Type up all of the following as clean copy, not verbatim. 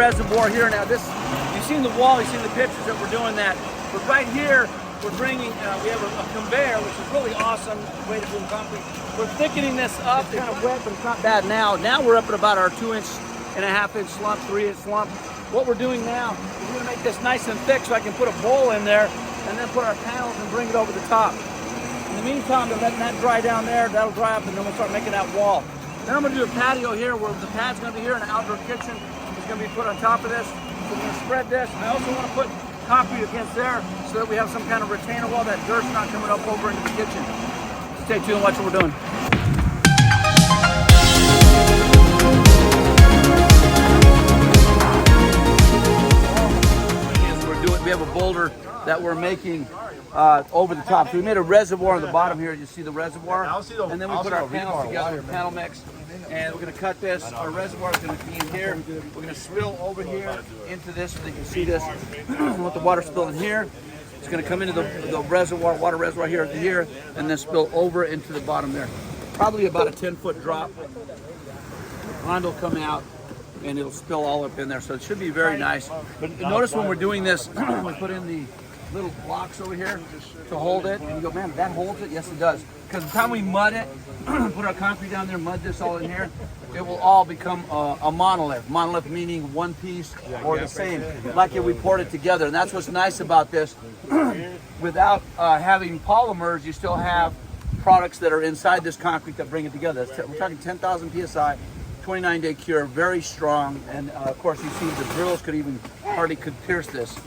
reservoir here. Now this, you've seen the wall, you've seen the pictures that we're doing that. But right here, we're bringing, we have a conveyor, which is really awesome way to do concrete. We're thickening this up, kind of wet, but it's not bad now. Now we're up at about our 2.5-inch slump, 3-inch slump. What we're doing now is we're gonna make this nice and thick so I can put a bowl in there and then put our panels and bring it over the top. In the meantime, they're letting that dry down there. That'll dry up, and then we'll start making that wall. Then I'm gonna do a patio here where the pad's gonna be here, and an outdoor kitchen is gonna be put on top of this. So we're gonna spread this. I also wanna put concrete against there so that we have some kind of retainer wall, that dirt's not coming up over into the kitchen. Stay tuned and watch what we're doing. We have a boulder that we're making over the top. So we made a reservoir on the bottom here. You see the reservoir? And then we put our panels together, panel mix. And we're gonna cut this. Our reservoir is gonna be in here. We're gonna spill over here into this so they can see this. With the water spilling here. It's gonna come into the reservoir, water reservoir here to here, and then spill over into the bottom there. Probably about a 10-foot drop. Pond will come out and it'll spill all up in there. So it should be very nice. But notice when we're doing this, we put in the little blocks over here to hold it. And you go, man, that holds it? Yes, it does. Because the time we mud it, put our concrete down there, mud this all in here, it will all become a monolith. Monolith meaning one piece or the same, like if we poured it together. And that's what's nice about this. Without having polymers, you still have products that are inside this concrete that bring it together. We're talking 10,000 PSI. 29-day cure, very strong, and of course you see the drills hardly could pierce this.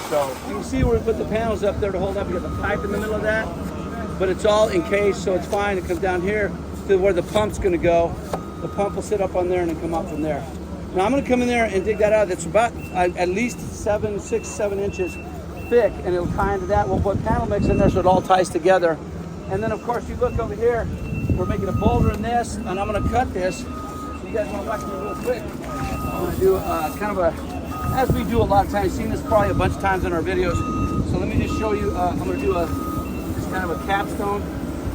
So you can see where we put the panels up there to hold up. We got the pipe in the middle of that, but it's all encased, so it's fine. It comes down here to where the pump's going to go. The pump will sit up on there and then come up from there. Now I'm going to come in there and dig that out. It's about at least 6, 7 inches thick, and it'll tie into that. We'll put panel mix in there so it all ties together. And then of course you look over here, we're making a boulder in this, and I'm going to cut this. You guys want to watch me real quick? I'm going to do kind of a, as we do a lot of times, you've seen this probably a bunch of times in our videos. So let me just show you, I'm going to do just kind of a capstone.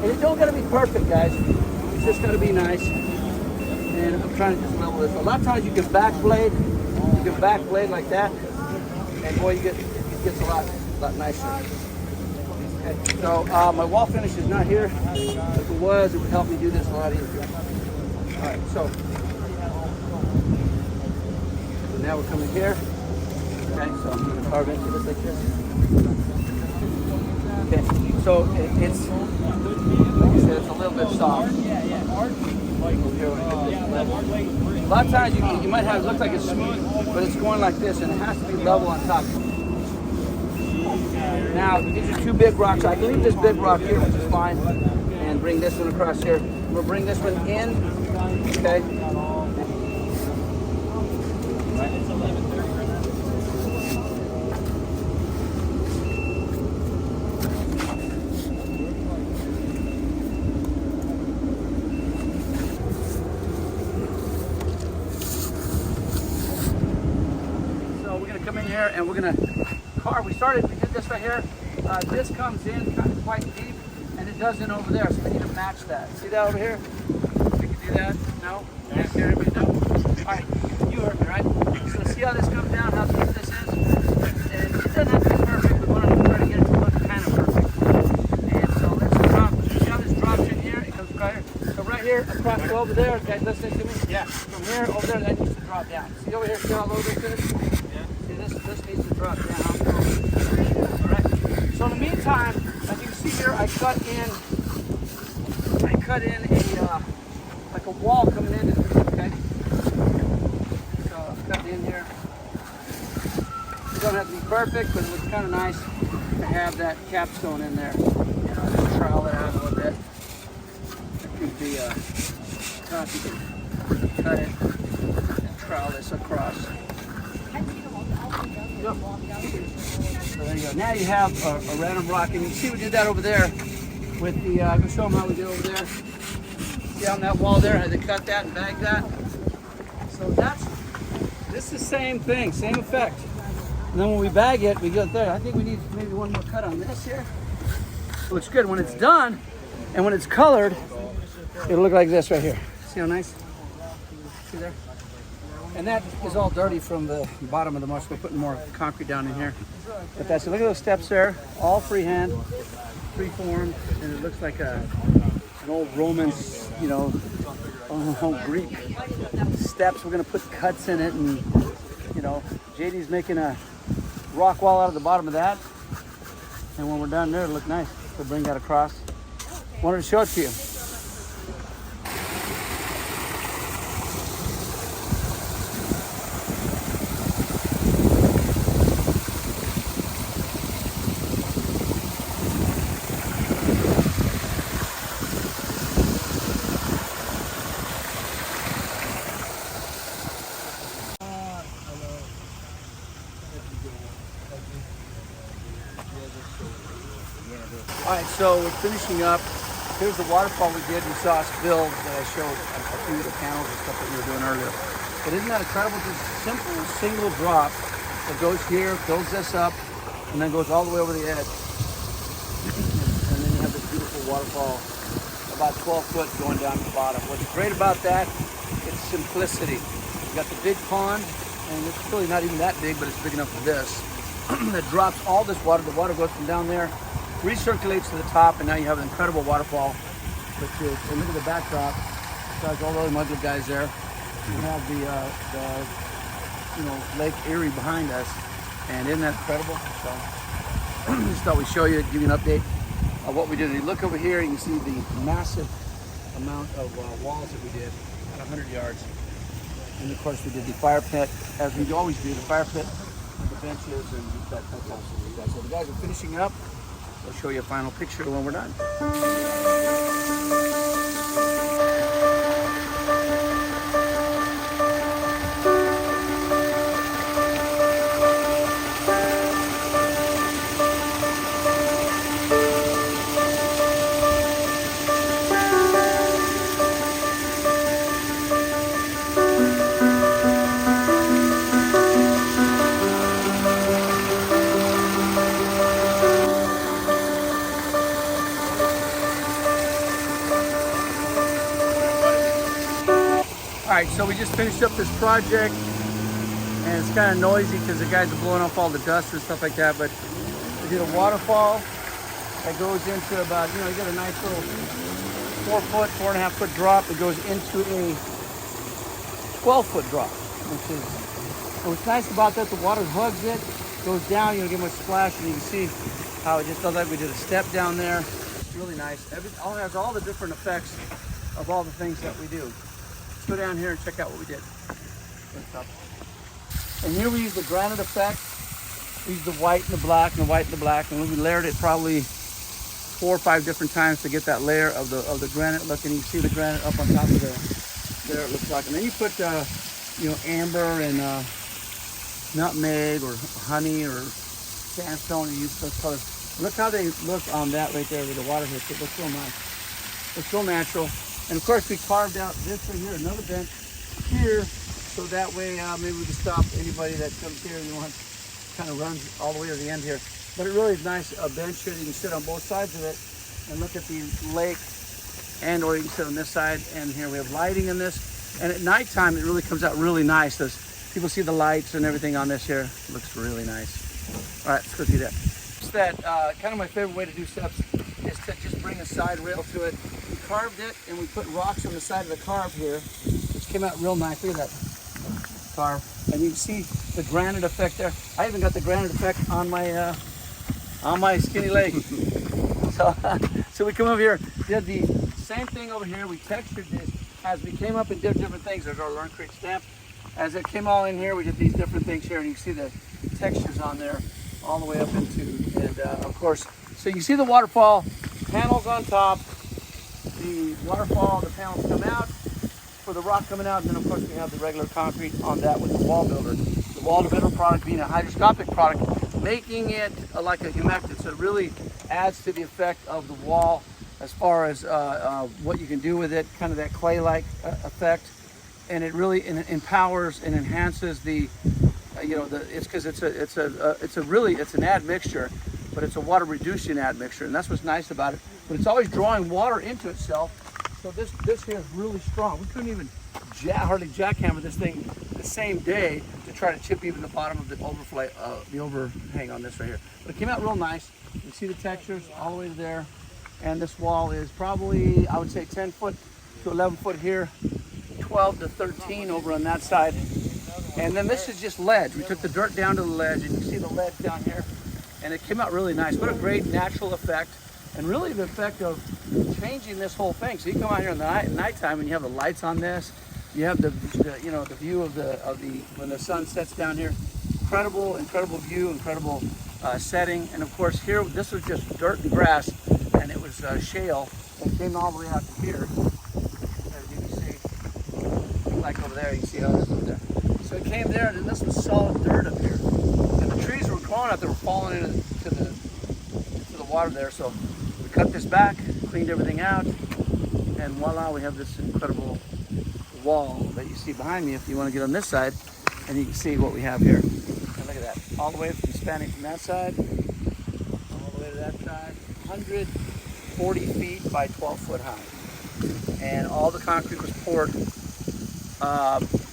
And it don't got to be perfect, guys. It's just got to be nice. And I'm trying to just level this. A lot of times you can back blade like that. And boy, it gets a lot nicer. Okay. So my wall finish is not here. If it was, it would help me do this a lot easier. All right, so now we're coming here. Okay, so I'm going to carve into this like this. Okay, so it's, like I said, it's a little bit soft. A lot of times you might have it look like it's smooth, but it's going like this, and it has to be level on top. Now, these are 2 big rocks. I can leave this big rock here, which is fine, and bring this one across here. We'll bring this one in. Okay. So we're going to come in here and we're going to carve. We did this right here. This comes in kind of quite deep, and it does in over there. So we need to match that. See that over here? Do that? No? Yeah. No? Alright, you heard me, right? So see how this comes down, how deep this is? And it doesn't have to be perfect, we want to try to get it to look kind of perfect. And so let's drop, see how this drops in here? It comes right here. So right here, across over there, guys, listen to me? Yeah. From here over there, that needs to drop down. See over here, see how low this is? Yeah. See, this needs to drop down. Alright. So in the meantime, as you can see here, I cut in a like a wall coming into this, okay? So I've cut in here. It don't have to be perfect, but it looks kind of nice to have that capstone in there. And I'll just trowel it out a little bit. I think the top, you can cut it and trowel this across. Yep. So there you go. Now you have a random rock, and you see we did that over there with the, I'm going to show them how we did over there. See on that wall there, how they cut that and bag that. So this is the same thing, same effect. And then when we bag it, we get there. I think we need maybe one more cut on this here. Looks good. When it's done, and when it's colored, it'll look like this right here. See how nice? See there? And that is all dirty from the bottom of the marsh. We're putting more concrete down in here. But that's it. Look at those steps there, all freehand, freeform, and it looks like an old Roman, you know, Greek steps. We're gonna put cuts in it, and you know, JD's making a rock wall out of the bottom of that. And when we're done there, it'll look nice. We'll bring that across. Wanted to show it to you. All right, so we're finishing up. Here's the waterfall we did. You saw us build that I showed a few of the panels and stuff that we were doing earlier. But isn't that incredible? Just simple single drop that goes here, fills this up, and then goes all the way over the edge. And then you have this beautiful waterfall, about 12 foot going down to the bottom. What's great about that, it's simplicity. You got the big pond, and it's really not even that big, but it's big enough for this. That drops all this water. The water goes from down there, recirculates to the top, and now you have an incredible waterfall. But and look at the backdrop. Besides all those other guys there, we have the Lake Erie behind us, and isn't that incredible? So just thought we'd show you, give you an update of what we did. And you look over here, you can see the massive amount of walls that we did at 100 yards. And of course, we did the fire pit, as we always do, the fire pit, the benches, and that type of stuff. So the guys are finishing up. I'll show you a final picture when we're done. All right, so we just finished up this project, and it's kind of noisy because the guys are blowing off all the dust and stuff like that, but we did a waterfall that goes into about, you got a nice little 4 foot, 4.5 foot drop that goes into a 12 foot drop, and what's nice about that, the water hugs it, goes down, you don't get much splash, and you can see how it just does like we did a step down there. It's really nice. It has all the different effects of all the things that we do. Go down here and check out what we did. And here we use the granite effect. We use the white and the black and the white and the black, and we layered it probably 4 or 5 different times to get that layer of the granite look. And you can see the granite up on top of there. It looks like. And then you put amber and nutmeg or honey or sandstone. You use those colors. Look how they look on that right there with the water hits. It looks real nice. It's real natural. And of course, we carved out this right here, another bench here, so that way maybe we can stop anybody that comes here and kind of runs all the way to the end here. But it really is nice, a bench here. You can sit on both sides of it and look at the lake, or you can sit on this side. And here we have lighting in this. And at nighttime, it really comes out really nice. People see the lights and everything on this here. It looks really nice. All right, let's go do that. It's that kind of my favorite way to do steps is to just bring a side rail to it. We carved it, and we put rocks on the side of the carve here, which came out real nice. Look at that carve. And you can see the granite effect there. I even got the granite effect on my skinny leg. So we come over here, did the same thing over here. We textured this as we came up and did different things. There's our 12'Concrete stamp. As it came all in here, we did these different things here, and you can see the textures on there all the way up into, and of course, so you see the waterfall, panels on top, the waterfall, the panels come out for the rock coming out, and then of course we have the regular concrete on that with the wall builder. The wall builder product being a hydroscopic product, making it like a humectant, so it really adds to the effect of the wall as far as what you can do with it, kind of that clay-like effect, and it really empowers and enhances the, it's because it's an admixture, but it's a water reducing admixture, and that's what's nice about it. But it's always drawing water into itself. So this here is really strong. We couldn't even hardly jackhammer this thing same day to try to chip even the bottom of the overhang on this right here. But it came out real nice. You see the textures all the way to there. And this wall is probably, I would say 10 foot to 11 foot here, 12 to 13 over on that side. And then this is just ledge. We took the dirt down to the ledge, and you see the ledge down here. And it came out really nice. What a great natural effect. And really the effect of changing this whole thing. So you come out here in the nighttime and you have the lights on this. You have the view of the when the sun sets down here. Incredible view, incredible setting. And of course here, this was just dirt and grass, and it was shale. It came all the way out to here. As you can see, like over there, you can see how this was there. So it came there, and then this was solid dirt up here. And the trees were growing out, they were falling into the water there. So we cut this back, cleaned everything out, and voila, we have this incredible wall that you see behind me if you want to get on this side, and you can see what we have here. And look at that, all the way from spanning from that side all the way to that side, 140 feet by 12 foot high. And all the concrete was poured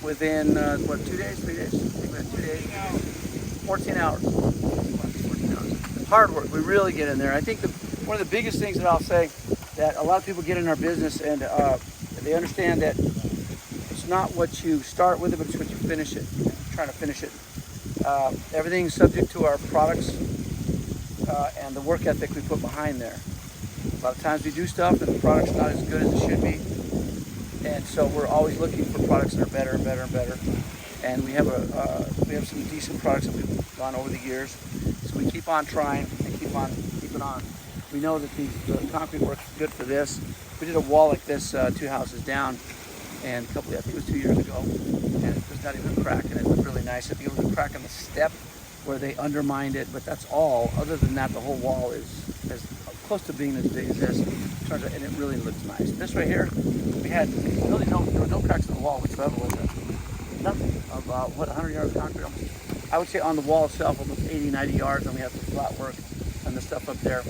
within 2 days, 3 days? I think we had 2 days, 14 hours. 14 hours. Hard work, we really get in there. I think one of the biggest things that I'll say, that a lot of people get in our business and they understand that it's not what you start with it, but it's what you finish it. Trying to finish it. Everything's subject to our products and the work ethic we put behind there. A lot of times we do stuff and the product's not as good as it should be. And so we're always looking for products that are better and better and better. And we have some decent products that we've gone over the years. So we keep on trying and keep it on. We know that the concrete works good for this. We did a wall like this 2 houses down, and I think it was 2 years ago, and it was not even a crack, and it looked really nice. If you was a crack on the step where they undermined it, but that's all. Other than that, the whole wall is as close to being as big as this. Turns out, and it really looks nice. This right here, we had really there were no cracks in the wall whatsoever. Nothing. About 100 yards of concrete. I would say on the wall itself, almost 80, 90 yards, and we have some flat work and the stuff up there.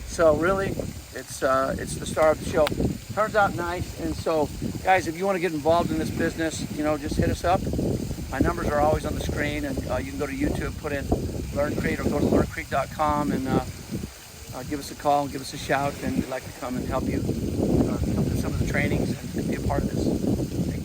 So really, it's the star of the show. Turns out nice. And so, guys, if you want to get involved in this business, just hit us up. My numbers are always on the screen, and you can go to YouTube, put in LearnCrete, or go to learncrete.com and give us a call and give us a shout, and we'd like to come and help you come to some of the trainings and be a part of this. Thank you.